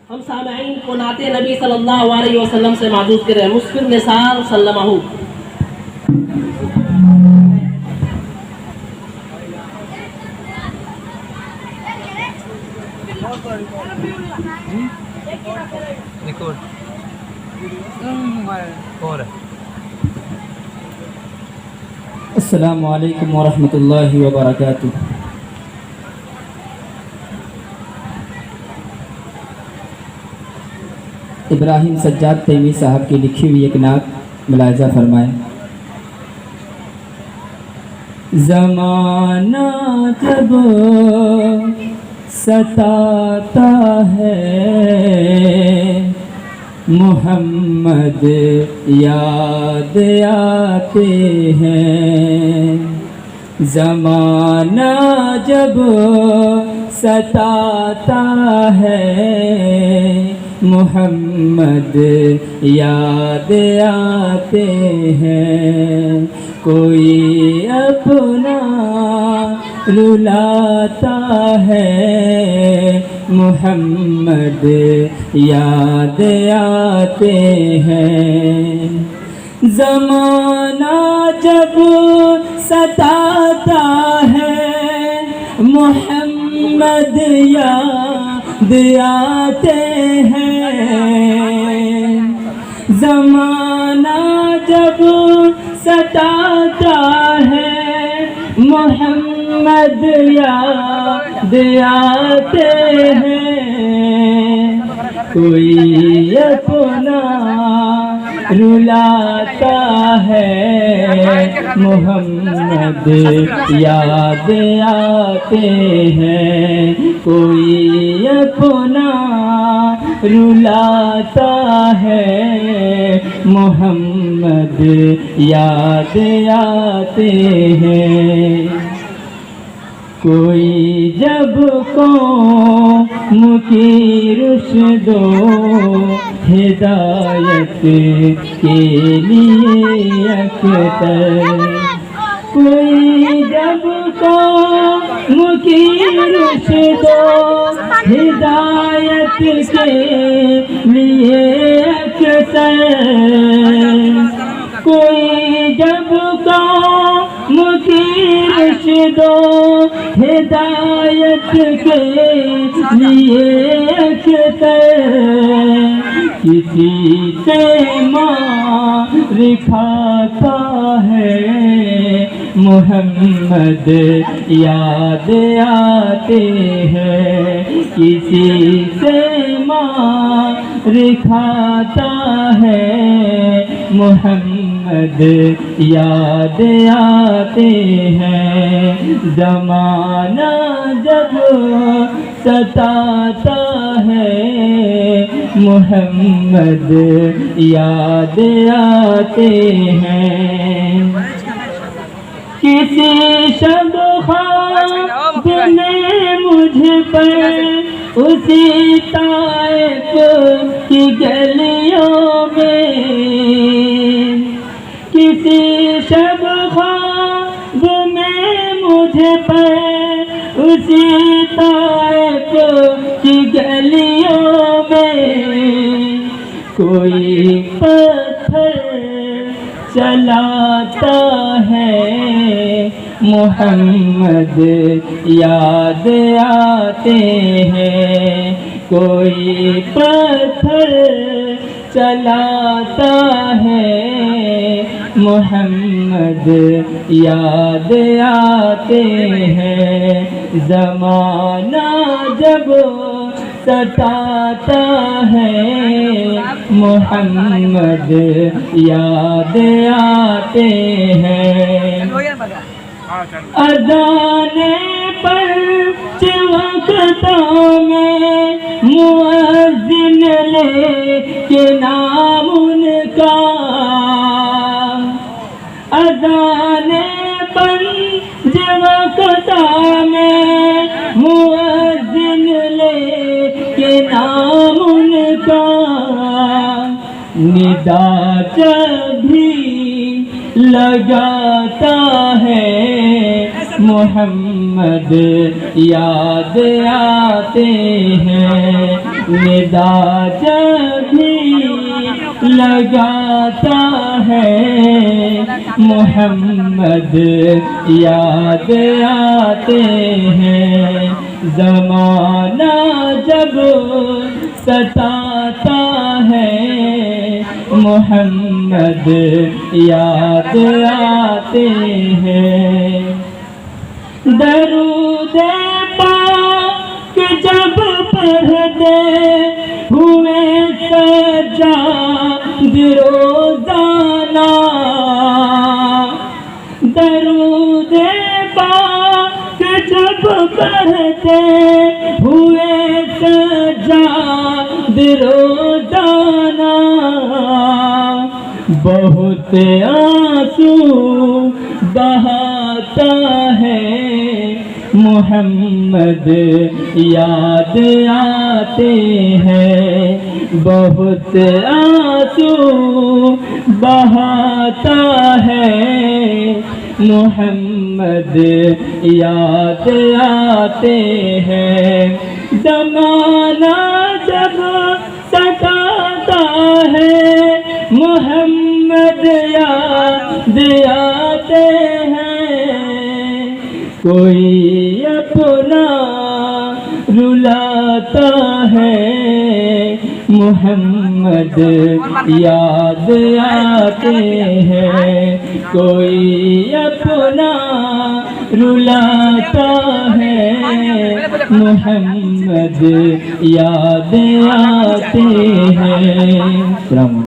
हम सामईन को नाते नबी सल्लल्लाहु अलैहि वसल्लम से माजूद करें। मुस्लिम निसार सल्लमाहू। अस्सलामु अलैकुम वरहमतुल्लाहि वबरकातुह। इब्राहिम सज्जाद तैमी साहब की लिखी हुई एक नात मुलाहिज़ा फरमाएं। ज़माना जब सताता है मोहम्मद याद आते हैं। ज़माना जब सताता है मोहम्मद याद आते हैं। कोई अपना रुलाता है मोहम्मद याद आते हैं। ज़माना जब सताता है मोहम्मद याद आते हैं। ज़माना जब सताता है मोहम्मद याद आते हैं। कोई अपना रुलाता है मोहम्मद याद आते हैं। कोई अपना रुलाता है मोहम्मद याद आते हैं। कोई जब कौम की रुश्दो हिदायत के लिए अख्तर। कोई जब कौम की रुश्दो हिदायत के लिए अख्तर। कोई जब कौम की रुश्दो हिदायत के लिए अख्तर। किसी से मार खाता है मोहम्मद याद आते हैं। किसी से मार खाता है मोहम्मद याद आते हैं। ज़माना जब सताता है मोहम्मद याद आते हैं। किसी शब ख्वाब ने मुझ पर उसी ताइफ की गलियों में। किसी शब ख्वाब में मुझे पर उसी ताइफ की गलियों में कोई पत्थर चलाता है मोहम्मद याद आते हैं। कोई पत्थर चलाता है मोहम्मद याद आते हैं। ज़माना जब सताता है मोहम्मद याद आते हैं। अज़ाने पर वक़्तों में मुअज़्ज़िन ले के नाम उनका। अज़ाने पर वक़्तों में मुअज़्ज़िन ले के नाम उनका। निदा जब भी लगाता है मोहम्मद याद आते हैं। निदा जब भी लगाता है मोहम्मद याद आते हैं। ज़माना जब सताता है मोहम्मद याद आते हैं। दरूद पाक जब पढ़ते हुए सज्जाद रोज़ाना, दरूद पाक जब पढ़ते हुए सज्जाद रोज़ाना, बहुत आंसू बहाता है मोहम्मद याद आते हैं। बहुत आंसू बहाता है मोहम्मद याद आते हैं। ज़माना जब सताता है मोहम्मद याद आते हैं। कोई अपना रुलाता है मोहम्मद याद आते हैं। कोई अपना रुलाता है मोहम्मद याद आते हैं।